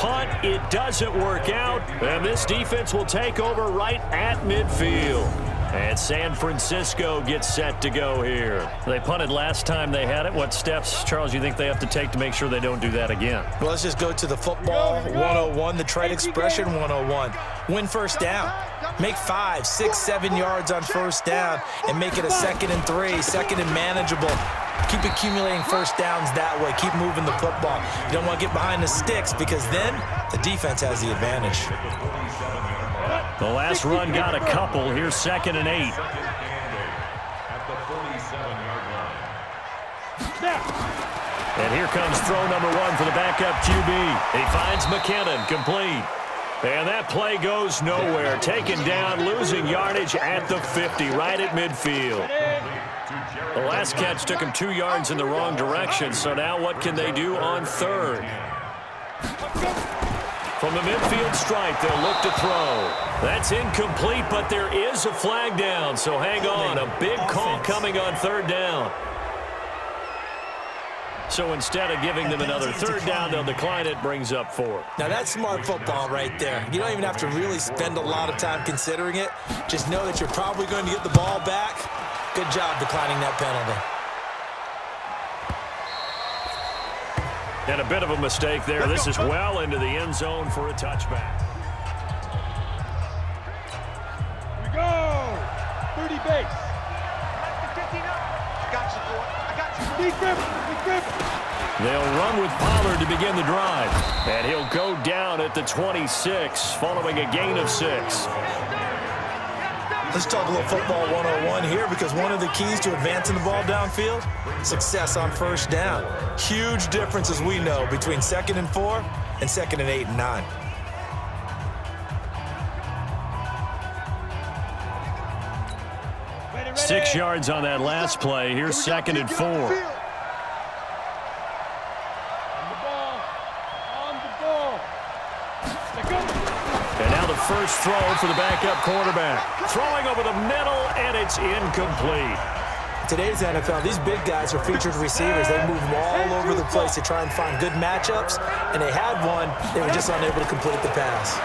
punt. It doesn't work out, and this defense will take over right at midfield. And San Francisco gets set to go here. They punted last time they had it. What steps, Charles, you think they have to take to make sure they don't do that again? Well, let's just go to the football 101, the trade expression 101. Win first down. Make 5, 6, 7 yards on first down and make it a 2nd and 3, 2nd and manageable. Keep accumulating first downs that way. Keep moving the football. You don't want to get behind the sticks because then the defense has the advantage. The last run got a couple. Here's 2nd and 8. And here comes throw number 1 for the backup QB. He finds McKinnon, complete. And that play goes nowhere. Taken down, losing yardage at the 50, right at midfield. The last catch took him 2 yards in the wrong direction, so now what can they do on 3rd? From the midfield stripe, they'll look to throw. That's incomplete, but there is a flag down, so hang on. A big call coming on 3rd down. So instead of giving them another 3rd down, they'll decline it, brings up 4. Now that's smart football right there. You don't even have to really spend a lot of time considering it. Just know that you're probably going to get the ball back. Good job declining that penalty. And a bit of a mistake there. This is well into the end zone for a touchback. Here we go. 30 base. They'll run with Pollard to begin the drive. And he'll go down at the 26 following a gain of 6. Let's talk a little football 101 here because one of the keys to advancing the ball downfield, success on first down. Huge difference, as we know, between 2nd and 4 and 2nd and 8 and 9. Ready. 6 yards on that last play. Here's 2nd and 4. On the ball. And now the first throw for the backup quarterback. Throwing over the middle, and it's incomplete. Today's NFL, these big guys are featured receivers. They move them all over the place to try and find good matchups, and they had one. They were just unable to complete the pass.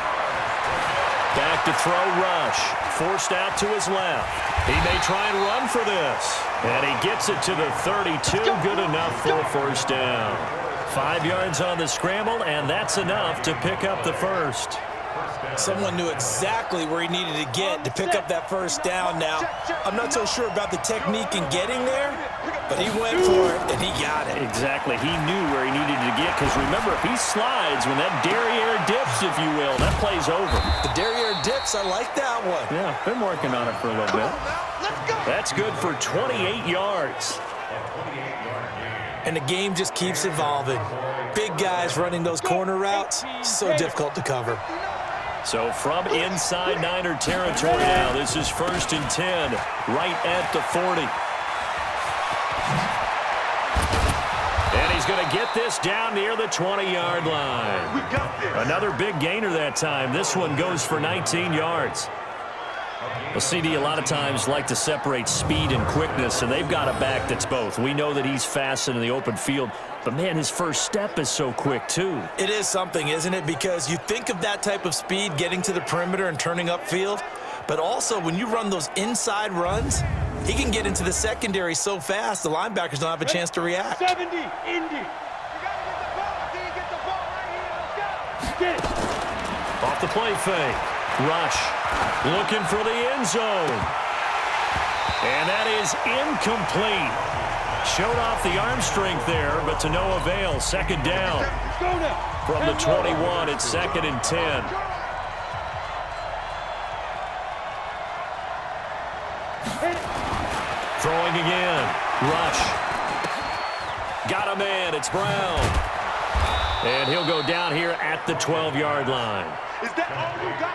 Back to throw, Rush. Forced out to his left. He may try and run for this. And he gets it to the 32. Good enough for a first down. 5 yards on the scramble, and that's enough to pick up the first. Someone knew exactly where he needed to get to pick up that first down now. I'm not so sure about the technique in getting there, but he went for it, and he got it. Exactly. He knew where he needed to get, because remember, if he slides, when that derriere dips, if you will, that play's over. The derriere dips, I like that one. Yeah, been working on it for a little bit. That's good for 28 yards. And the game just keeps evolving. Big guys running those corner routes, so difficult to cover. So from inside Niner territory now, this is 1st and 10, right at the 40. And he's going to get this down near the 20-yard line. Another big gainer that time. This one goes for 19 yards. Well, CD a lot of times like to separate speed and quickness, and they've got a back that's both. We know that he's fast in the open field, but, man, his first step is so quick, too. It is something, isn't it? Because you think of that type of speed getting to the perimeter and turning upfield, but also when you run those inside runs, he can get into the secondary so fast the linebackers don't have a chance to react. 70, Indy. You got to get the ball. Until you get the ball right here. Let's go. Get it. Off the play fake. Rush looking for the end zone. And that is incomplete. Showed off the arm strength there, but to no avail. 2nd down. From the 21, it's 2nd and 10. Throwing again. Rush. Got a man. It's Brown. And he'll go down here at the 12-yard line. Is that all you got?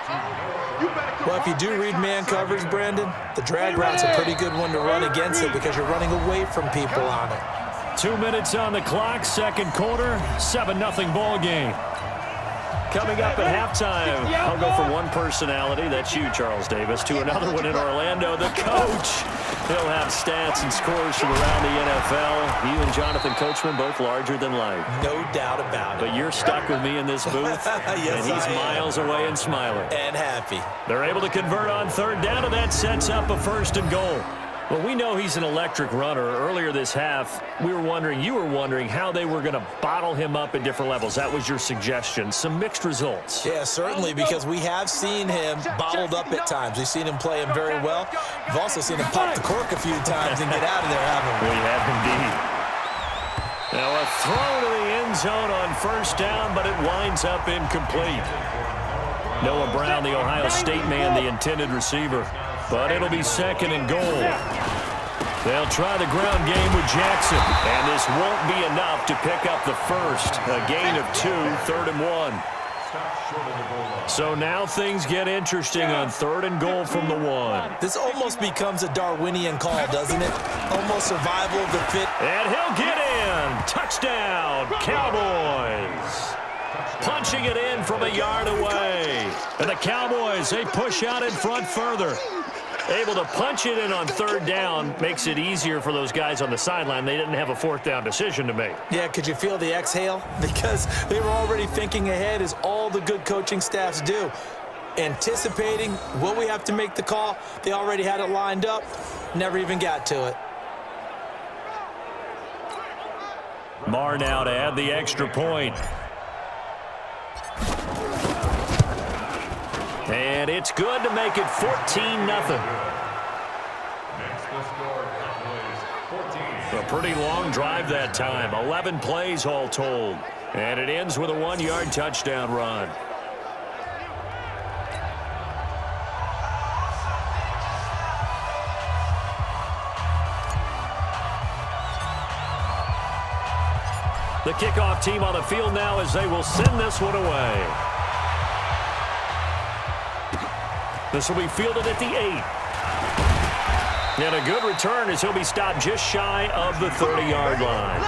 You better come. Well, if you do read man covers, Brandon, the drag route's a pretty good one to run against it because you're running away from people on it. 2 minutes on the clock, 2nd quarter, 7-0 ball game. Coming up at halftime, I'll go from one personality, that's you, Charles Davis, to another one in Orlando, the coach. He'll have stats and scores from around the NFL. You and Jonathan Coachman both larger than life. No doubt about it. But you're stuck with me in this booth, yes, and he's miles away and smiling. And happy. They're able to convert on third down, and that sets up a first and goal. Well, we know he's an electric runner. Earlier this half, you were wondering how they were going to bottle him up at different levels. That was your suggestion. Some mixed results. Yeah, certainly, because we have seen him bottled up at times. We've seen him play him very well. We've also seen him pop the cork a few times and get out of there, haven't we? We have indeed. Now a throw to the end zone on first down, but it winds up incomplete. Noah Brown, the Ohio State man, the intended receiver. But it'll be second and goal. They'll try the ground game with Jackson. And this won't be enough to pick up the first. A gain of 2, 3rd and 1. So now things get interesting on 3rd and goal from the 1. This almost becomes a Darwinian call, doesn't it? Almost survival of the fit. And he'll get in. Touchdown, Cowboys. Punching it in from a yard away. And the Cowboys, they push out in front further. Able to punch it in on third down makes it easier for those guys on the sideline. They didn't have a fourth down decision to make. Yeah, could you feel the exhale? Because they were already thinking ahead, as all the good coaching staffs do. Anticipating, will we have to make the call? They already had it lined up. Never even got to it. Marr now to add the extra point. And it's good to make it 14-0. A pretty long drive that time. 11 plays all told. And it ends with a 1-yard touchdown run. The kickoff team on the field now as they will send this one away. This will be fielded at the 8. And a good return as he'll be stopped just shy of the 30-yard line.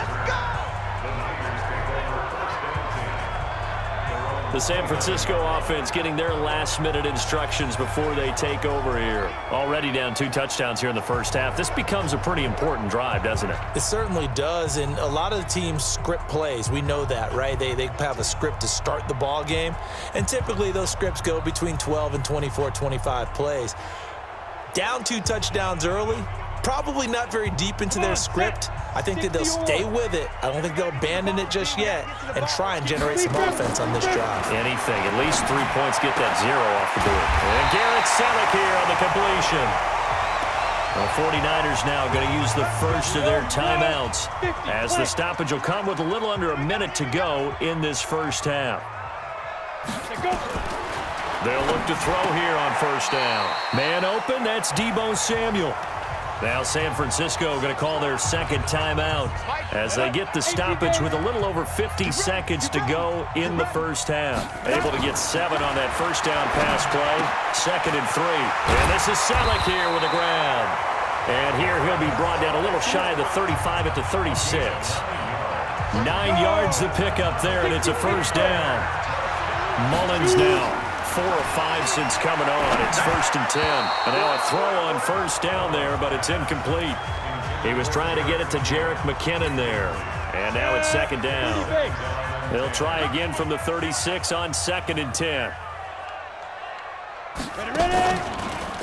The San Francisco offense getting their last-minute instructions before they take over here. Already down 2 touchdowns here in the first half. This becomes a pretty important drive, doesn't it? It certainly does, and a lot of the teams script plays. We know that, right? They have a script to start the ball game, and typically those scripts go between 12 and 24, 25 plays. Down 2 touchdowns early, probably not very deep into their script. I think that they'll stay with it. I don't think they'll abandon it just yet and try and generate some offense on this drive. Anything. At least 3 points get that 0 off the board. And Garrett Selleck here on the completion. The 49ers now going to use the first of their timeouts as the stoppage will come with a little under a minute to go in this first half. They'll look to throw here on first down. Man open, that's Deebo Samuel. Now San Francisco going to call their second timeout as they get the stoppage with a little over 50 seconds to go in the first half. Able to get 7 on that first down pass play. 2nd and 3. And this is Selleck here with a grab. And here he'll be brought down a little shy of the 35 at the 36. 9 yards to pick up there, and it's a first down. Mullins now. 4 of 5 since coming on. It's 1st and 10. And now a throw on first down there, but it's incomplete. He was trying to get it to Jerick McKinnon there. And now it's 2nd down. They'll try again from the 36 on 2nd and 10. Ready.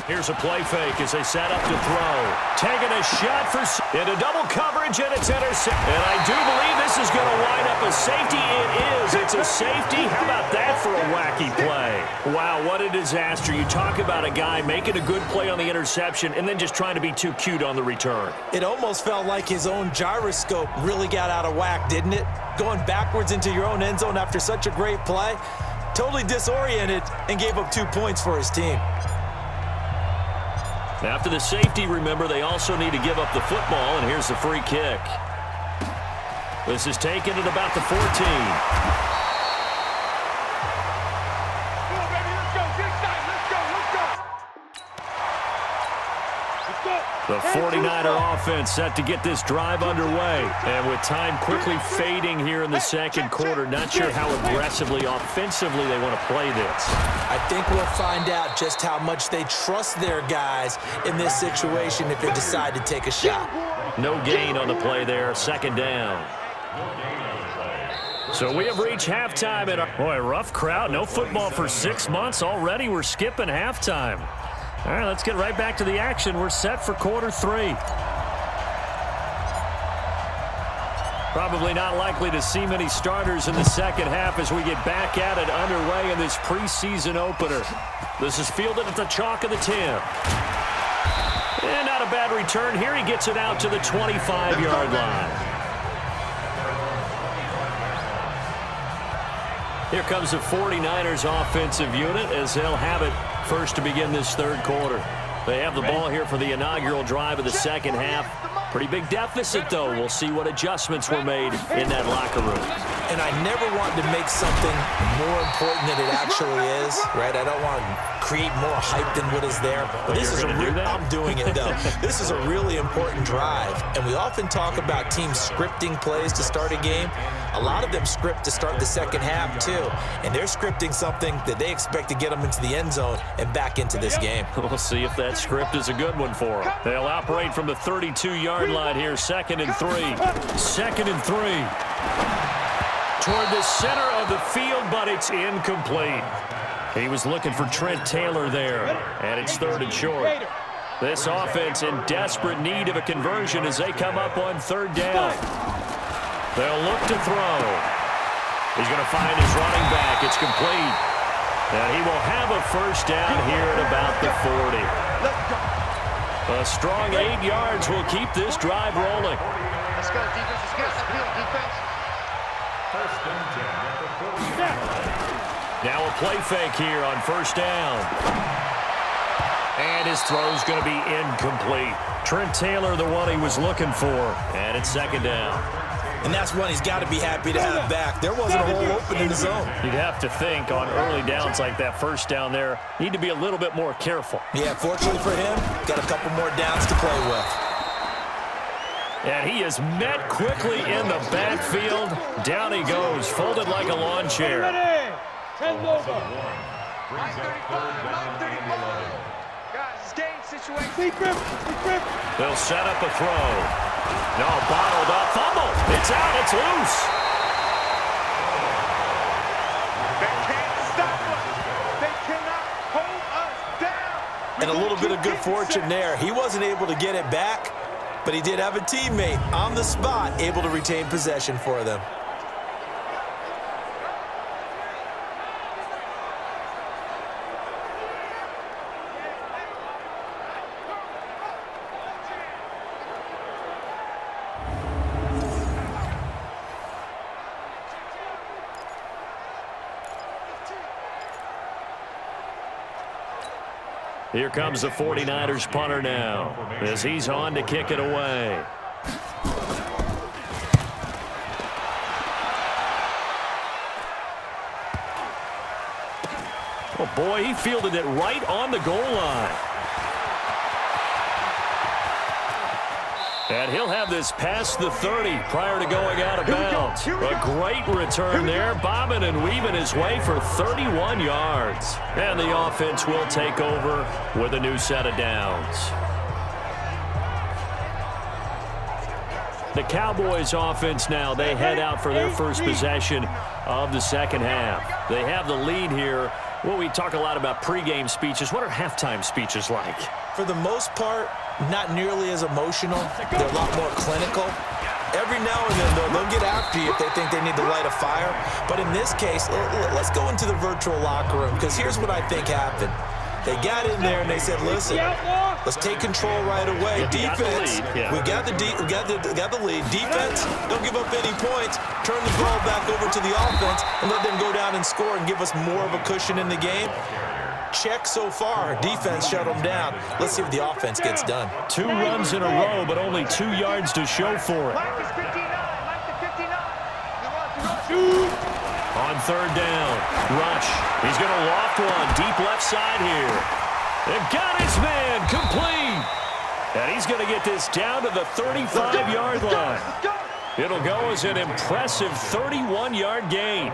Here's a play fake as they set up to throw. Taking a shot into double coverage, and it's intercepted. And I do believe this is going to wind up a safety. It is. It's a safety. How about that for a wacky play? Wow, what a disaster. You talk about a guy making a good play on the interception and then just trying to be too cute on the return. It almost felt like his own gyroscope really got out of whack, didn't it? Going backwards into your own end zone after such a great play. Totally disoriented and gave up 2 points for his team. After the safety, remember, they also need to give up the football, and here's the free kick. This is taken at about the 14. The 49er offense set to get this drive underway. And with time quickly fading here in the second quarter, not sure how aggressively, offensively they want to play this. I think we'll find out just how much they trust their guys in this situation if they decide to take a shot. No gain on the play there, second down. So we have reached halftime. Boy, rough crowd. No football for 6 months. Already we're skipping halftime. All right, let's get right back to the action. We're set for quarter 3. Probably not likely to see many starters in the second half as we get back at it underway in this preseason opener. This is fielded at the chalk of the 10. And not a bad return here. He gets it out to the 25-yard line. Here comes the 49ers offensive unit as they'll have it first to begin this third quarter. They have the ball here for the inaugural drive of the second half. Pretty big deficit, though. We'll see what adjustments were made in that locker room. And I never want to make something more important than it actually is, right? I don't want to create more hype than what is there. But this is I'm doing it, though. This is a really important drive. And we often talk about teams scripting plays to start a game. A lot of them script to start the second half, too. And they're scripting something that they expect to get them into the end zone and back into this game. We'll see if that script is a good one for them. They'll operate from the 32-yard line here, 2nd and 3. 2nd and 3. Toward the center of the field, but it's incomplete. He was looking for Trent Taylor there, and it's 3rd and short. This offense in desperate need of a conversion as they come up on 3rd down. They'll look to throw. He's going to find his running back. It's complete. And he will have a first down here at about the 40. A strong 8 yards will keep this drive rolling. Let's go, defense. Let's get that field, defense. Now a play fake here on 1st down. And his throw's going to be incomplete. Trent Taylor, the one he was looking for. And it's 2nd down. And that's one he's got to be happy to have back. There wasn't a hole open in the zone. You'd have to think on early downs like that 1st down there, need to be a little bit more careful. Yeah, fortunately for him, got a couple more downs to play with. And he is met quickly in the backfield. Down he goes, folded like a lawn chair. 10 over. Guys, it's game situation. They'll set up a throw. No, bottled up, fumble. It's out, it's loose. They can't stop us. They cannot hold us down. And a little bit of good fortune there. He wasn't able to get it back, but he did have a teammate on the spot able to retain possession for them. Here comes the 49ers punter now as he's on to kick it away. Oh, boy, he fielded it right on the goal line. And he'll have this past the 30 prior to going out of bounds. A great return there, bobbing and weaving his way for 31 yards. And the offense will take over with a new set of downs. The Cowboys offense now, they head out for their first possession of the second half. They have the lead here. Well, we talk a lot about pregame speeches. What are halftime speeches like? For the most part, not nearly as emotional. They're a lot more clinical. Every now and then, though, they'll get after you if they think they need to light a fire. But in this case, let's go into the virtual locker room, because here's what I think happened. They got in there and they said, listen, let's take control right away. Defense, we got the lead. Defense, don't give up any points. Turn the ball back over to the offense and let them go down and score and give us more of a cushion in the game. Check so far. Defense shut them down. Let's see if the offense gets done. 2 runs in a row, but only 2 yards to show for it. On 3rd down, Rush. He's going to loft one deep left side here. They've got his man complete. And he's he's going to get this down to the 35-yard line. It'll go as an impressive 31-yard gain.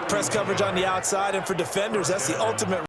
Press coverage on the outside, and for defenders, that's the ultimate